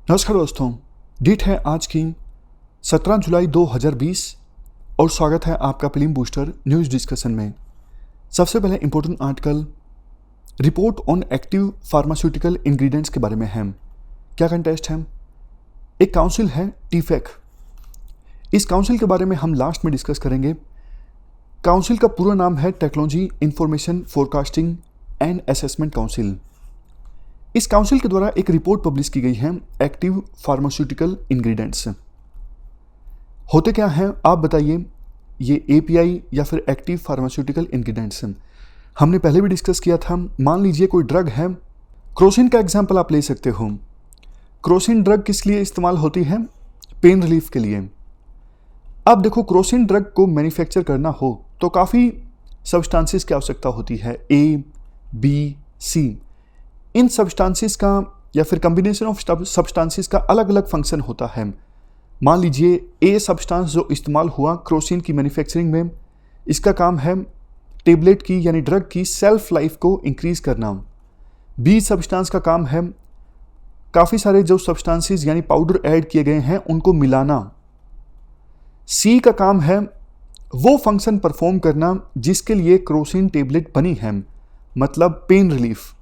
नमस्कार दोस्तों, डेट है आज की 17 जुलाई 2020 और स्वागत है आपका फिल्म बूस्टर न्यूज़ डिस्कशन में। सबसे पहले important article report on active pharmaceutical ingredients के बारे में है। क्या कंटेस्ट है? एक काउंसिल है टीफेक। इस काउंसिल के बारे में हम लास्ट में डिस्कस करेंगे। काउंसिल का पूरा नाम है technology information forecasting and assessment council. इस काउंसिल के द्वारा एक रिपोर्ट पब्लिश की गई है एक्टिव फार्मास्यूटिकल इंग्रेडिएंट्स। होते क्या हैं आप बताइए, ये एपीआई या फिर एक्टिव फार्मास्यूटिकल इंग्रेडिएंट्स। हमने पहले भी डिस्कस किया था। मान लीजिए कोई ड्रग है, क्रोसिन का एग्जांपल आप ले सकते हो। क्रोसिन ड्रग किस लिए इस्तेमाल होती है? पेन रिलीफ के लिए। अब देखो, क्रोसिन ड्रग को मैन्युफैक्चर करना हो तो काफ़ी सब्सटेंसेस की आवश्यकता होती है, A B C. In substances का या फिर कॉम्बिनेशन ऑफ सब्सटेंसेस का अलग अलग फंक्शन होता है। मान लीजिए ए सब्सटेंस जो इस्तेमाल हुआ क्रोसिन की मैन्युफैक्चरिंग में, इसका काम है टेबलेट की यानी ड्रग की सेल्फ लाइफ को इंक्रीज करना। बी सब्सटेंस का काम है काफ़ी सारे जो सब्सटेंसेस यानी पाउडर ऐड किए गए हैं उनको मिलाना। सी का काम है वो फंक्शन परफॉर्म करना जिसके लिए क्रोसिन टेबलेट बनी है, मतलब पेन रिलीफ।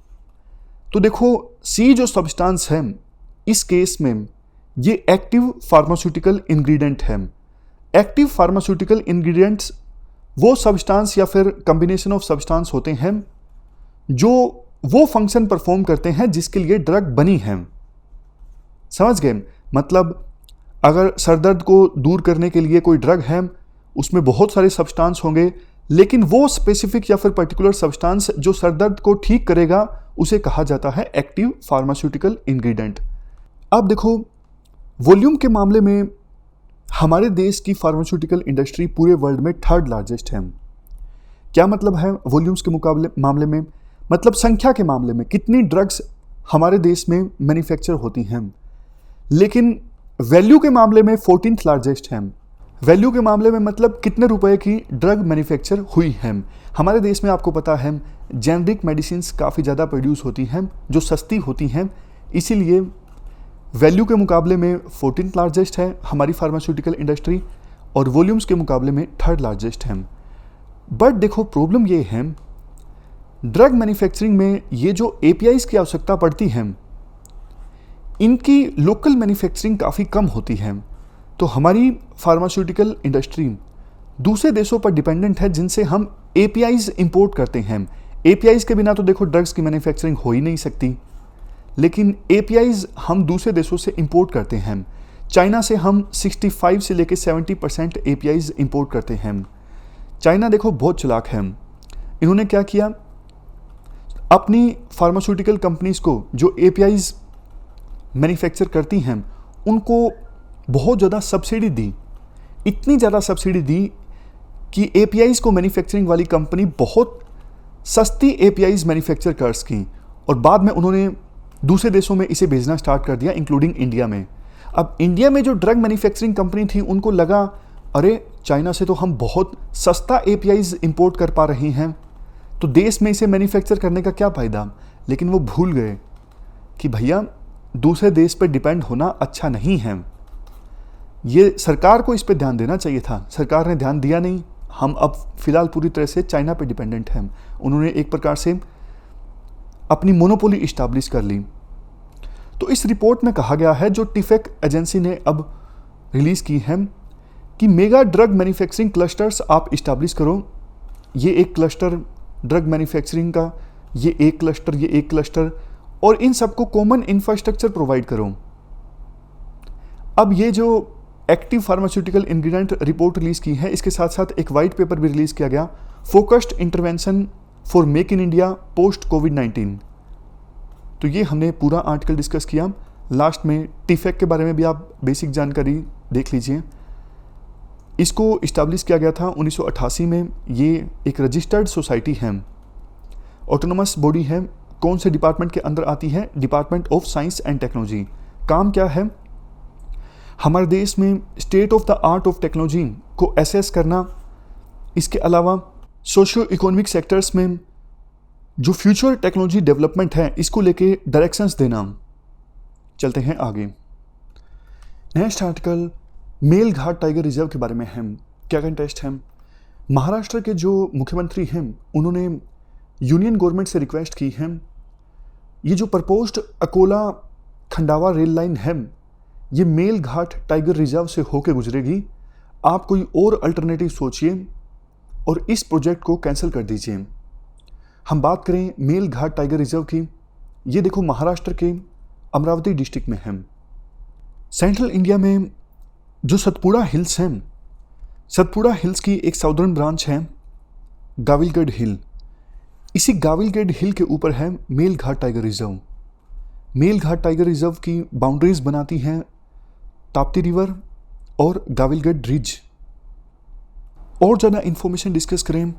तो देखो, सी जो सब्सटेंस है इस केस में ये एक्टिव फार्मास्यूटिकल इंग्रेडिएंट है। एक्टिव फार्मास्यूटिकल इंग्रेडिएंट्स वो सब्सटेंस या फिर कॉम्बिनेशन ऑफ सब्सटेंस होते हैं जो वो फंक्शन परफॉर्म करते हैं जिसके लिए ड्रग बनी है। समझ गए? मतलब अगर सरदर्द को दूर करने के लिए कोई ड्रग है, उसमें बहुत सारे सब्सटेंस होंगे, लेकिन वो स्पेसिफिक या फिर पर्टिकुलर सब्सटेंस जो सरदर्द को ठीक करेगा उसे कहा जाता है एक्टिव फार्मास्यूटिकल इंग्रेडिएंट। अब देखो, वॉल्यूम के मामले में हमारे देश की फार्मास्यूटिकल इंडस्ट्री पूरे वर्ल्ड में थर्ड लार्जेस्ट है। क्या मतलब है वॉल्यूम्स के मामले में? मतलब संख्या के मामले में कितनी ड्रग्स हमारे देश में मैन्युफैक्चर होती हैं। लेकिन वैल्यू के मामले में 14th लार्जेस्ट है। वैल्यू के मामले में मतलब कितने रुपए की ड्रग मैन्युफैक्चर हुई है। हमारे देश में आपको पता है जेनरिक मेडिसिन्स काफ़ी ज़्यादा प्रोड्यूस होती हैं जो सस्ती होती हैं, इसीलिए वैल्यू के मुकाबले में 14th लार्जेस्ट है हमारी फार्मास्यूटिकल इंडस्ट्री और वॉल्यूम्स के मुकाबले में थर्ड लार्जेस्ट है। बट देखो, प्रॉब्लम ये है ड्रग मैन्युफैक्चरिंग में ये जो एपीआईज की आवश्यकता पड़ती है इनकी लोकल मैन्युफैक्चरिंग काफ़ी कम होती है। तो हमारी फार्मास्यूटिकल इंडस्ट्री दूसरे देशों पर डिपेंडेंट है जिनसे हम एपीआईज इंपोर्ट करते हैं। एपीआईज के बिना तो देखो ड्रग्स की मैन्युफैक्चरिंग हो ही नहीं सकती, लेकिन एपीआईज हम दूसरे देशों से इंपोर्ट करते हैं। चाइना से हम 65 से लेकर 70% एपीआईज इंपोर्ट करते हैं। चाइना देखो बहुत चालाक है। इन्होंने क्या किया, अपनी फार्मास्यूटिकल कंपनीज को जो एपीआईज मैन्युफैक्चर करती हैं उनको बहुत ज़्यादा सब्सिडी दी। इतनी ज़्यादा सब्सिडी दी कि एपीआईज को मैन्युफैक्चरिंग वाली कंपनी बहुत सस्ती एपीआईज मैन्युफैक्चर कर सकी और बाद में उन्होंने दूसरे देशों में इसे भेजना स्टार्ट कर दिया, इंक्लूडिंग इंडिया में। अब इंडिया में जो ड्रग मैन्युफैक्चरिंग कंपनी थी उनको लगा अरे चाइना से तो हम बहुत सस्ता एपीआईज इंपोर्ट कर पा रहे हैं, तो देश में इसे मैन्युफैक्चर करने का क्या फ़ायदा। लेकिन वो भूल गए कि भैया दूसरे देश पर डिपेंड होना अच्छा नहीं है। ये सरकार को इस पर ध्यान देना चाहिए था, सरकार ने ध्यान दिया नहीं। हम अब फिलहाल पूरी तरह से चाइना पे डिपेंडेंट हैं। उन्होंने एक प्रकार से अपनी मोनोपोली इस्टेब्लिश कर ली। तो इस रिपोर्ट में कहा गया है, जो टीफेक एजेंसी ने अब रिलीज़ की है, कि मेगा ड्रग मैन्युफैक्चरिंग क्लस्टर्स आप इस्टेब्लिश करो। ये एक क्लस्टर ड्रग मैन्युफैक्चरिंग का, ये एक क्लस्टर, ये एक क्लस्टर, और इन सबको कॉमन इंफ्रास्ट्रक्चर प्रोवाइड करो। अब ये जो active pharmaceutical ingredient report release की है, इसके साथ साथ एक वाइट पेपर भी रिलीज किया गया, focused intervention for make in India post कोविड-19। तो ये हमने पूरा आर्टिकल डिस्कस किया। लास्ट में टीफेक के बारे में भी आप बेसिक जानकारी देख लीजिए। इसको इस्टेब्लिश किया गया था 1988 में। ये एक रजिस्टर्ड सोसाइटी है, ऑटोनोमस बॉडी है। कौन से डिपार्टमेंट के अंदर आती है? Department of science and technology. काम क्या है? हमारे देश में state of the art of technology को एसेस करना, इसके अलावा सोशियो इकोनॉमिक सेक्टर्स में जो फ्यूचर टेक्नोलॉजी डेवलपमेंट है इसको लेके डायरेक्शंस देना। चलते हैं आगे। Next article Melghat tiger reserve के बारे में है। क्या कंटेस्ट है? महाराष्ट्र के जो मुख्यमंत्री हैं उन्होंने यूनियन गवर्नमेंट से रिक्वेस्ट की है, ये जो proposed Akola Khandwa rail line है ये मेलघाट टाइगर रिजर्व से होकर गुजरेगी। आप कोई और अल्टरनेटिव सोचिए और इस प्रोजेक्ट को कैंसिल कर दीजिए। हम बात करें मेलघाट टाइगर रिजर्व की, ये देखो महाराष्ट्र के अमरावती डिस्ट्रिक्ट में है। सेंट्रल इंडिया में जो सतपुड़ा हिल्स हैं, सतपुड़ा हिल्स की एक साउदर्न ब्रांच है गाविलगढ़ हिल। इसी गाविलगढ़ हिल के ऊपर है Melghat tiger reserve. Melghat tiger reserve की बाउंड्रीज बनाती हैं ताप्ती रिवर और गाविलगढ़ रिज। और ज़्यादा इंफॉर्मेशन डिस्कस करें,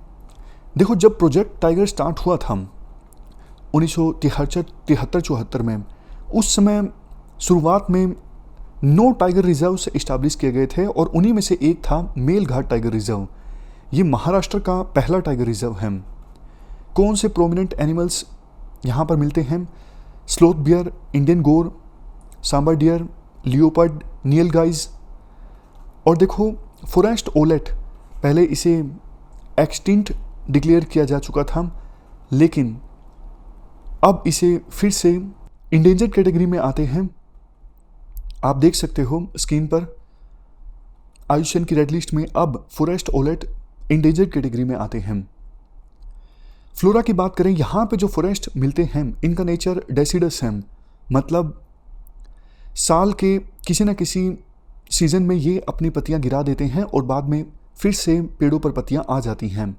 देखो जब प्रोजेक्ट टाइगर स्टार्ट हुआ था 1973-74 में, उस समय शुरुआत में 9 टाइगर रिजर्व्स इस्टेब्लिश किए गए थे और उन्हीं में से एक था मेलघाट टाइगर रिजर्व। ये महाराष्ट्र का पहला टाइगर रिजर्व है। कौन से प्रोमिनेंट एनिमल्स यहाँ पर मिलते हैं? स्लोथ बियर, इंडियन गोर, सांबर डियर, लियोपर्ड, नीलगाइज। और देखो फॉरेस्ट ओलेट, पहले इसे एक्सटिंक्ट डिक्लेयर किया जा चुका था, लेकिन अब इसे फिर से इंडेंजर्ड कैटेगरी में आते हैं। आप देख सकते हो स्क्रीन पर आयुष्मान की रेड लिस्ट में अब फॉरेस्ट ओलेट इंडेंजर्ड कैटेगरी में आते हैं। फ्लोरा की बात करें, यहाँ पे जो फॉरेस्ट मिलते हैं इनका नेचर डेसिडस है, मतलब साल के किसी न किसी सीजन में ये अपनी पत्तियाँ गिरा देते हैं और बाद में फिर से पेड़ों पर पत्तियाँ आ जाती हैं।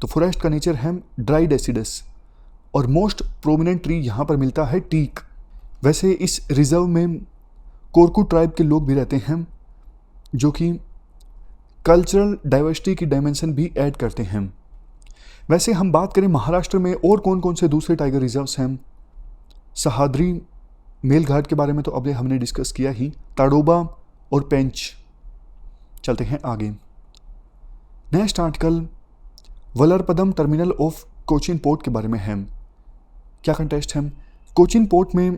तो फॉरेस्ट का नेचर है ड्राई डेसिडस और मोस्ट प्रोमिनेंट ट्री यहाँ पर मिलता है टीक। वैसे इस रिजर्व में कोरकू ट्राइब के लोग भी रहते हैं जो कि कल्चरल डाइवर्सिटी की डायमेंशन भी ऐड करते हैं। वैसे हम बात करें महाराष्ट्र में और कौन कौन से दूसरे टाइगर रिजर्व्स हैं, सहाद्री मेलघाट के बारे में तो अभी हमने डिस्कस किया ही, ताडोबा और पेंच। चलते हैं आगे। Next article Vallarpadam terminal of Cochin port के बारे में है। क्या कंटेस्ट है? कोचिन पोर्ट में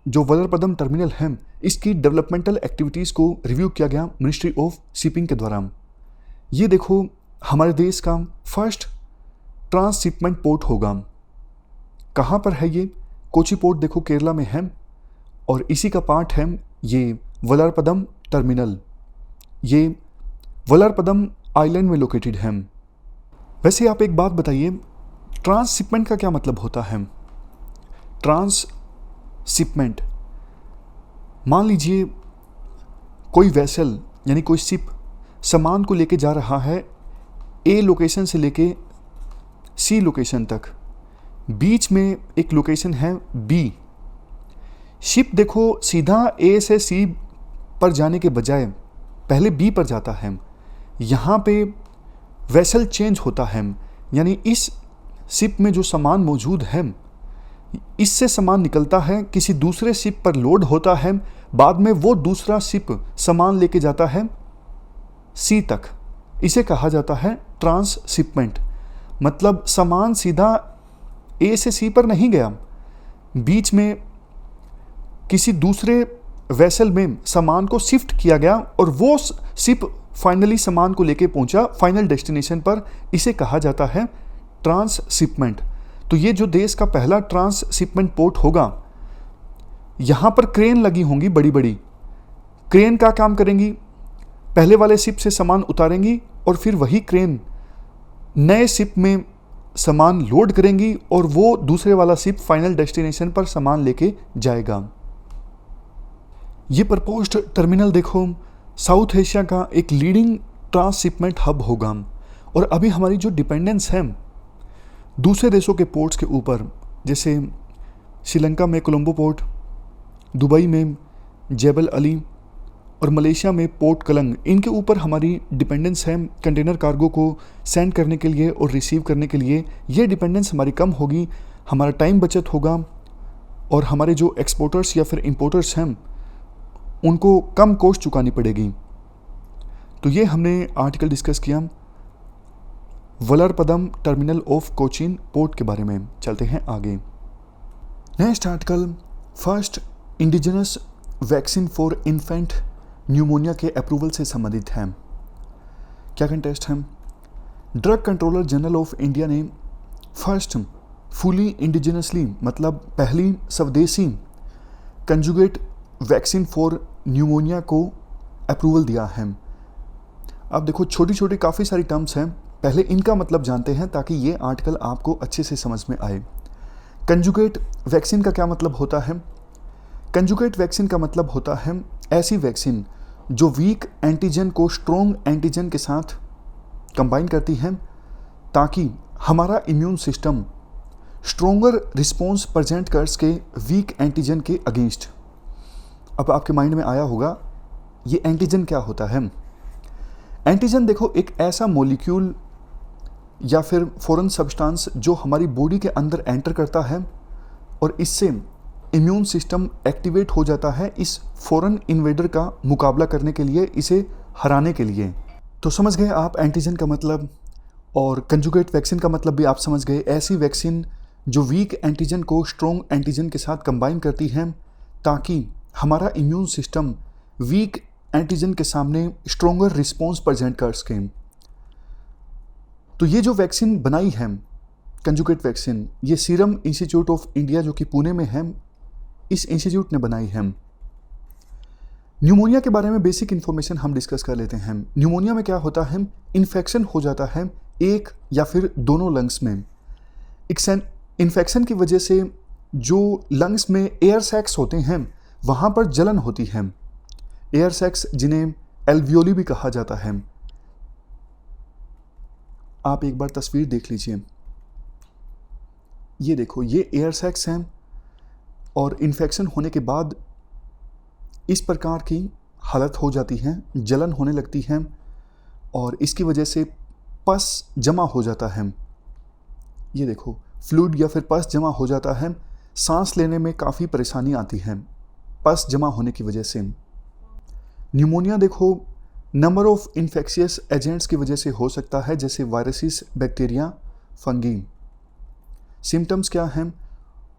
जो वलरपदम टर्मिनल है इसकी डेवलपमेंटल एक्टिविटीज़ को रिव्यू किया गया मिनिस्ट्री ऑफ शिपिंग के द्वारा। ये देखो हमारे देश का फर्स्ट ट्रांसशिपमेंट पोर्ट होगा। कहाँ पर है ये? कोची पोर्ट देखो केरला में है और इसी का पार्ट है ये वलरपदम टर्मिनल। ये वलरपदम आइलैंड में लोकेटेड है। वैसे आप एक बात बताइए, ट्रांसशिपमेंट का क्या मतलब होता है? ट्रांसशिपमेंट, मान लीजिए कोई वेसल यानी कोई शिप सामान को लेके जा रहा है ए लोकेशन से लेके सी लोकेशन तक, बीच में एक लोकेशन है बी। शिप देखो सीधा ए से सी पर जाने के बजाय पहले बी पर जाता है। यहाँ पे वेसल चेंज होता है, यानी इस शिप में जो सामान मौजूद है इससे सामान निकलता है, किसी दूसरे शिप पर लोड होता है, बाद में वो दूसरा शिप सामान लेके जाता है सी तक। इसे कहा जाता है ट्रांसशिपमेंट। मतलब सामान सीधा ए से सी पर नहीं गया, बीच में किसी दूसरे वेसल में सामान को शिफ्ट किया गया और वो शिप फाइनली सामान को लेके पहुंचा फाइनल डेस्टिनेशन पर। इसे कहा जाता है ट्रांसशिपमेंट। तो ये जो देश का पहला ट्रांसशिपमेंट पोर्ट होगा, यहाँ पर क्रेन लगी होंगी, बड़ी बड़ी क्रेन का काम करेंगी, पहले वाले शिप से सामान उतारेंगी और फिर वही क्रेन नए शिप में सामान लोड करेंगी और वो दूसरे वाला शिप फाइनल डेस्टिनेशन पर सामान लेके जाएगा। ये प्रपोज्ड टर्मिनल देखो साउथ एशिया का एक लीडिंग ट्रांसशिपमेंट हब होगा। और अभी हमारी जो डिपेंडेंस है दूसरे देशों के पोर्ट्स के ऊपर, जैसे श्रीलंका में कोलंबो पोर्ट, दुबई में जेबल अली और मलेशिया में पोर्ट कलंग, इनके ऊपर हमारी डिपेंडेंस है कंटेनर कार्गो को सेंड करने के लिए और रिसीव करने के लिए। ये डिपेंडेंस हमारी कम होगी, हमारा टाइम बचत होगा और हमारे जो एक्सपोर्टर्स या फिर इंपोर्टर्स हैं उनको कम कॉस्ट चुकानी पड़ेगी। तो ये हमने आर्टिकल डिस्कस किया वलरपदम टर्मिनल ऑफ कोचिन पोर्ट के बारे में। चलते हैं आगे। Next article first indigenous vaccine for infant pneumonia के अप्रूवल से संबंधित है। क्या कंटेस्ट है? Drug controller general of India ने फर्स्ट फुली इंडिजिनसली मतलब पहली स्वदेशी कंजुगेट वैक्सीन फॉर न्यूमोनिया को अप्रूवल दिया है। अब देखो छोटी छोटी काफ़ी सारी टर्म्स हैं, पहले इनका मतलब जानते हैं ताकि ये आर्टिकल आपको अच्छे से समझ में आए। कंजुगेट वैक्सीन का क्या मतलब होता है? कंजुगेट वैक्सीन का मतलब होता है ऐसी वैक्सीन जो वीक एंटीजन को स्ट्रॉन्ग एंटीजन के साथ कंबाइन करती है ताकि हमारा immune system stronger response present कर सके वीक एंटीजन के अगेंस्ट। अब आपके माइंड में आया होगा ये एंटीजन क्या होता है? एंटीजन देखो एक ऐसा मॉलिक्यूल या फिर फॉरेन सब्सटेंस जो हमारी बॉडी के अंदर एंटर करता है और इससे इम्यून सिस्टम एक्टिवेट हो जाता है इस फॉरेन इन्वेडर का मुकाबला करने के लिए, इसे हराने के लिए। तो समझ गए आप एंटीजन का मतलब, और कंजुगेट वैक्सीन का मतलब भी आप समझ गए। ऐसी वैक्सीन जो वीक एंटीजन को स्ट्रॉन्ग एंटीजन के साथ कंबाइन करती है ताकि हमारा इम्यून सिस्टम वीक एंटीजन के सामने स्ट्रॉन्गर रिस्पॉन्स प्रेजेंट कर सके। तो ये जो वैक्सीन बनाई है कंजुगेट वैक्सीन, ये सीरम इंस्टीट्यूट ऑफ इंडिया जो कि पुणे में है, इस इंस्टीट्यूट ने बनाई है। न्यूमोनिया के बारे में बेसिक इन्फॉर्मेशन हम डिस्कस कर लेते हैं। न्यूमोनिया में क्या होता है? इन्फेक्शन हो जाता है एक या फिर दोनों लंग्स में। इन्फेक्शन की वजह से जो लंग्स में एयर सैक्स होते हैं वहाँ पर जलन होती है। एयर सैक्स जिन्हें एल्वियोली भी कहा जाता है। आप एक बार तस्वीर देख लीजिए, ये देखो ये एयर सैक्स हैं और इन्फेक्शन होने के बाद इस प्रकार की हालत हो जाती है, जलन होने लगती है और इसकी वजह से पस जमा हो जाता है। ये देखो फ्लूइड या फिर पस जमा हो जाता है, सांस लेने में काफ़ी परेशानी आती है पस जमा होने की वजह से। न्यूमोनिया देखो नंबर ऑफ इन्फेक्शियस एजेंट्स की वजह से हो सकता है, जैसे वायरसेस, बैक्टीरिया, फंगी। सिम्टम्स क्या हैं?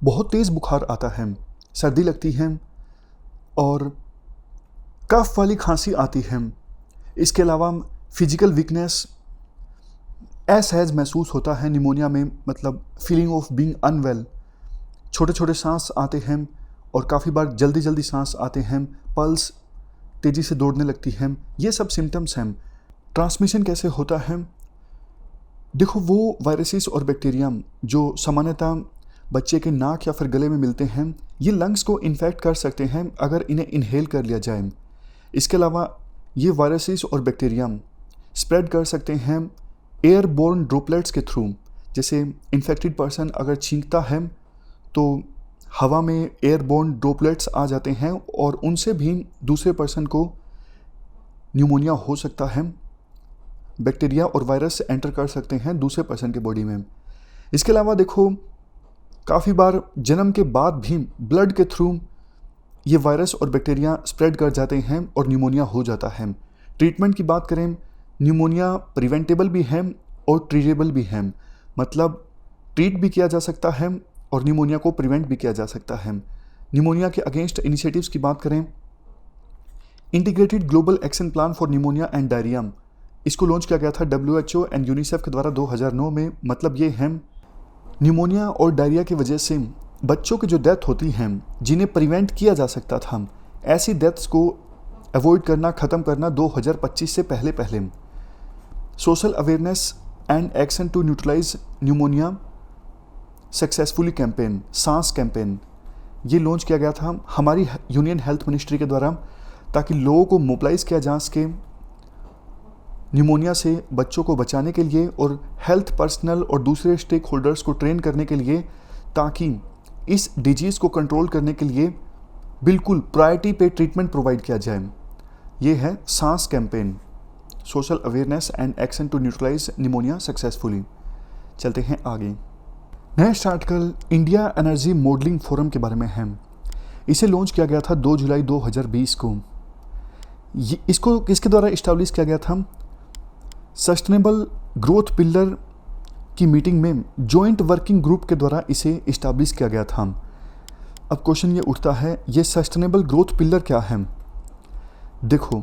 बहुत तेज़ बुखार आता है, सर्दी लगती है और कफ वाली खांसी आती है। इसके अलावा फिजिकल वीकनेस असहज महसूस होता है निमोनिया में, मतलब फीलिंग ऑफ बीइंग अनवेल। छोटे छोटे सांस आते हैं और काफ़ी बार जल्दी जल्दी सांस आते हैं, पल्स तेज़ी से दौड़ने लगती है। ये सब सिम्टम्स हैं। ट्रांसमिशन कैसे होता है? देखो वो वायरसेस और बैक्टीरिया जो सामान्यतः बच्चे के नाक या फिर गले में मिलते हैं, ये लंग्स को इन्फेक्ट कर सकते हैं अगर इन्हें इनहेल कर लिया जाए। इसके अलावा ये वायरसेस और बैक्टीरिया स्प्रेड कर सकते हैं एयरबोर्न ड्रॉपलेट्स के थ्रू। जैसे इन्फेक्टेड पर्सन अगर छींकता है तो हवा में एयरबोर्न ड्रॉपलेट्स आ जाते हैं और उनसे भी दूसरे पर्सन को न्यूमोनिया हो सकता है। बैक्टीरिया और वायरस एंटर कर सकते हैं दूसरे पर्सन के बॉडी में। इसके अलावा देखो काफ़ी बार जन्म के बाद भी ब्लड के थ्रू ये वायरस और बैक्टीरिया स्प्रेड कर जाते हैं और न्यूमोनिया हो जाता है। ट्रीटमेंट की बात करें, न्यूमोनिया प्रिवेंटेबल भी है और ट्रीटेबल भी है, मतलब ट्रीट भी किया जा सकता है और न्यूमोनिया को प्रिवेंट भी किया जा सकता है। न्यूमोनिया के अगेंस्ट इनिशिएटिव्स की बात करें, integrated global action plan for pneumonia and diarrhoea, इसको लॉन्च किया गया था WHO एंड यूनिसेफ के द्वारा 2009 में। मतलब ये है न्यूमोनिया और डायरिया की वजह से बच्चों की जो डेथ होती हैं जिन्हें प्रिवेंट किया जा सकता था, ऐसी डेथ्स को अवॉइड करना, ख़त्म करना 2025 से पहले पहले। Social awareness and action to neutralise pneumonia successfully campaign, सांस कैंपेन, ये लॉन्च किया गया था हमारी यूनियन हेल्थ मिनिस्ट्री के द्वारा, ताकि लोगों को मोबिलाइज किया जा सके न्यूमोनिया से बच्चों को बचाने के लिए और हेल्थ पर्सनल और दूसरे स्टेक होल्डर्स को ट्रेन करने के लिए, ताकि इस डिजीज़ को कंट्रोल करने के लिए बिल्कुल प्रायोरिटी पे ट्रीटमेंट प्रोवाइड किया जाए। ये है सांस कैंपेन, social awareness and action to neutralise pneumonia successfully. चलते हैं आगे। Next article India energy modelling forum के बारे में है। इसे लॉन्च किया गया था 2 जुलाई 2020 को। इसको किसके द्वारा इस्टेब्लिश किया गया था? सस्टेनेबल ग्रोथ पिलर की मीटिंग में जॉइंट वर्किंग ग्रुप के द्वारा इसे इस्टेब्लिश किया गया था। अब क्वेश्चन ये उठता है, ये सस्टेनेबल ग्रोथ पिलर क्या है? देखो,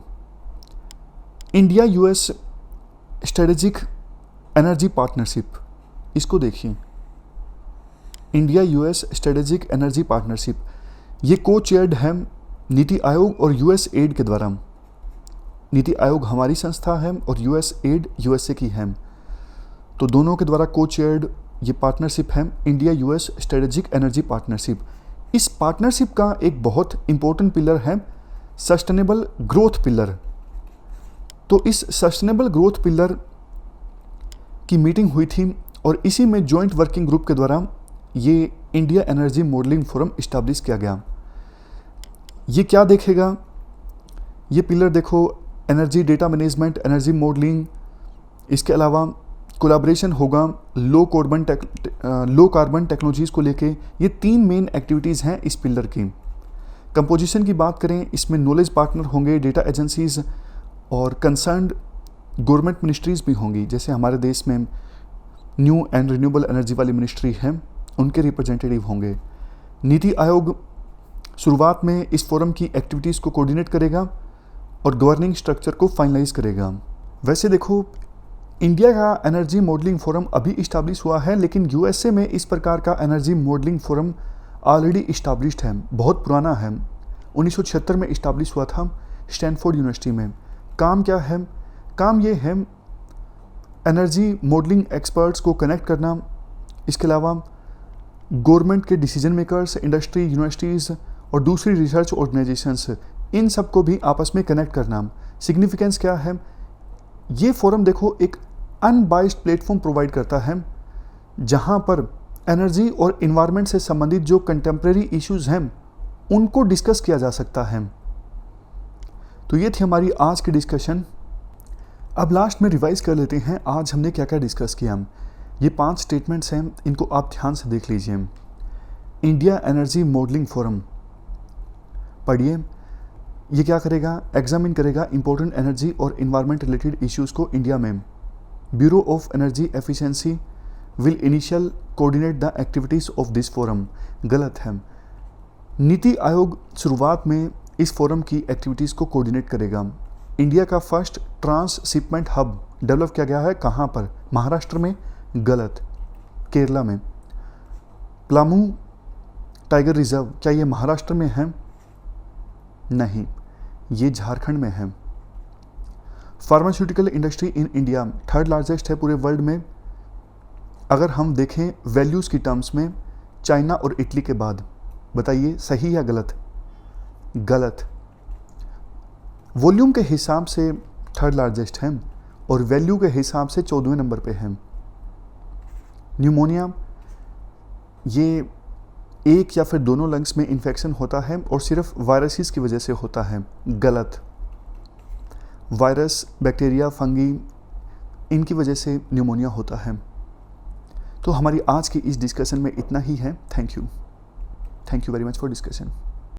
India US strategic energy partnership, इसको देखिए, India US strategic energy partnership, ये को चेयर्ड है नीति आयोग और यूएस एड के द्वारा। नीति आयोग हमारी संस्था है और यूएस एड यूएसए की है, तो दोनों के द्वारा को चेयर्ड ये पार्टनरशिप है India US strategic energy partnership. इस पार्टनरशिप का एक बहुत इंपॉर्टेंट पिलर है सस्टेनेबल ग्रोथ पिलर। तो इस सस्टेनेबल ग्रोथ पिलर की मीटिंग हुई थी और इसी में जॉइंट वर्किंग ग्रुप के द्वारा ये India energy modelling forum establish किया गया। ये क्या देखेगा, ये पिलर देखो, energy data management, energy modelling, इसके अलावा कोलैबोरेशन होगा लो कार्बन टेक्नोलॉजीज़ को लेके। ये 3 मेन एक्टिविटीज़ हैं इस पिलर की। कंपोजिशन की बात करें, इसमें नॉलेज पार्टनर होंगे, डेटा एजेंसीज और कंसर्न्ड गवर्नमेंट मिनिस्ट्रीज़ भी होंगी। जैसे हमारे देश में न्यू एंड रिन्यूएबल एनर्जी वाली मिनिस्ट्री है, उनके रिप्रेजेंटेटिव होंगे। नीति आयोग शुरुआत में इस फोरम की एक्टिविटीज़ को कोऑर्डिनेट करेगा और गवर्निंग स्ट्रक्चर को फाइनलाइज करेगा। वैसे देखो, इंडिया का एनर्जी मॉडलिंग फोरम अभी इस्टेब्लिश हुआ है, लेकिन यूएसए में इस प्रकार का energy modelling forum already established है, बहुत पुराना है। 1976 में इस्टेब्लिश हुआ था स्टैनफोर्ड यूनिवर्सिटी में। काम क्या है? काम ये है एनर्जी मॉडलिंग एक्सपर्ट्स को कनेक्ट करना, इसके अलावा गवर्नमेंट के डिसीजन मेकर्स, इंडस्ट्री, यूनिवर्सिटीज़ और दूसरी रिसर्च ऑर्गेनाइजेशंस, इन सबको भी आपस में कनेक्ट करना। सिग्निफिकेंस क्या है? ये फोरम देखो एक अनबाइस्ड प्लेटफॉर्म प्रोवाइड करता है जहां पर एनर्जी और इन्वायरमेंट से संबंधित जो कंटेम्प्रेरी इश्यूज हैं उनको डिस्कस किया जा सकता है। तो ये थी हमारी आज की डिस्कशन। अब लास्ट में रिवाइज कर लेते हैं आज हमने क्या क्या डिस्कस किया। ये 5 स्टेटमेंट्स हैं, इनको आप ध्यान से देख लीजिए। इंडिया एनर्जी मॉडलिंग फोरम पढ़िए। ये क्या करेगा? एग्जामिन करेगा इंपॉर्टेंट एनर्जी और इन्वायरमेंट रिलेटेड इश्यूज़ को इंडिया में। Bureau of energy efficiency will initial coordinate the activities of this forum, गलत है। नीति आयोग शुरुआत में इस फोरम की एक्टिविटीज़ को कोऑर्डिनेट करेगा। इंडिया का फर्स्ट ट्रांसशिपमेंट हब डेवलप किया गया है, कहाँ पर? महाराष्ट्र में, गलत। केरला में। प्लामू टाइगर रिजर्व, क्या ये महाराष्ट्र में है? नहीं, ये झारखंड में है। Pharmaceutical industry in India 3rd largest है पूरे वर्ल्ड में, अगर हम देखें वैल्यूज़ की टर्म्स में, चाइना और इटली के बाद। बताइए सही या गलत? गलत। वॉल्यूम के हिसाब से 3rd लार्जेस्ट है और वैल्यू के हिसाब से 14वें नंबर पे है। न्यूमोनिया, ये एक या फिर दोनों लंग्स में इन्फेक्शन होता है और सिर्फ वायरसेस की वजह से होता है, गलत। वायरस, बैक्टीरिया, फंगी, इनकी वजह से न्यूमोनिया होता है। तो हमारी आज की इस डिस्कशन में इतना ही है। Thank you very much for discussion.